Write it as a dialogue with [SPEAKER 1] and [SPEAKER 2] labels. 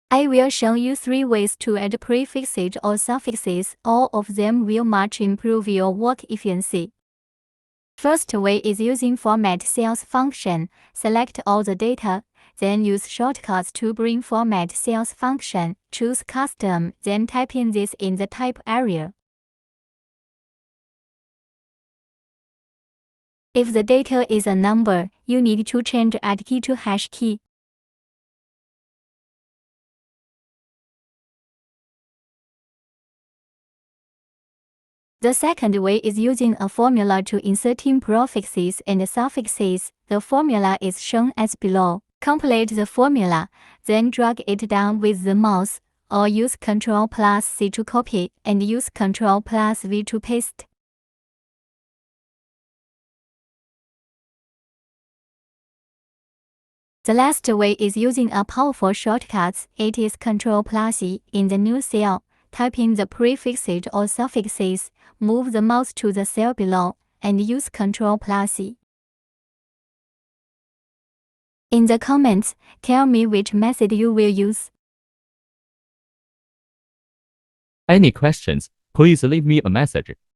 [SPEAKER 1] I will show you 3 ways to add prefixes or suffixes. All of them will much improve your work efficiency. First way is using Format Cells function. Select all the data, then use shortcuts to bring Format Cells function. Choose Custom, then type in this in the type area. If the data is a number, you need to change add key to hash key. The second way is using a formula to inserting prefixes and suffixes. The formula is shown as below. Complete the formula, then drag it down with the mouse, or use Ctrl+C to copy and use Ctrl+V to paste. The last way is using a powerful shortcut. It is Ctrl+E in the new cell. Type in the prefixes or suffixes, move the mouse to the cell below, and use Ctrl+E. In the comments, tell me which method you will use.
[SPEAKER 2] Any questions, please leave me a message.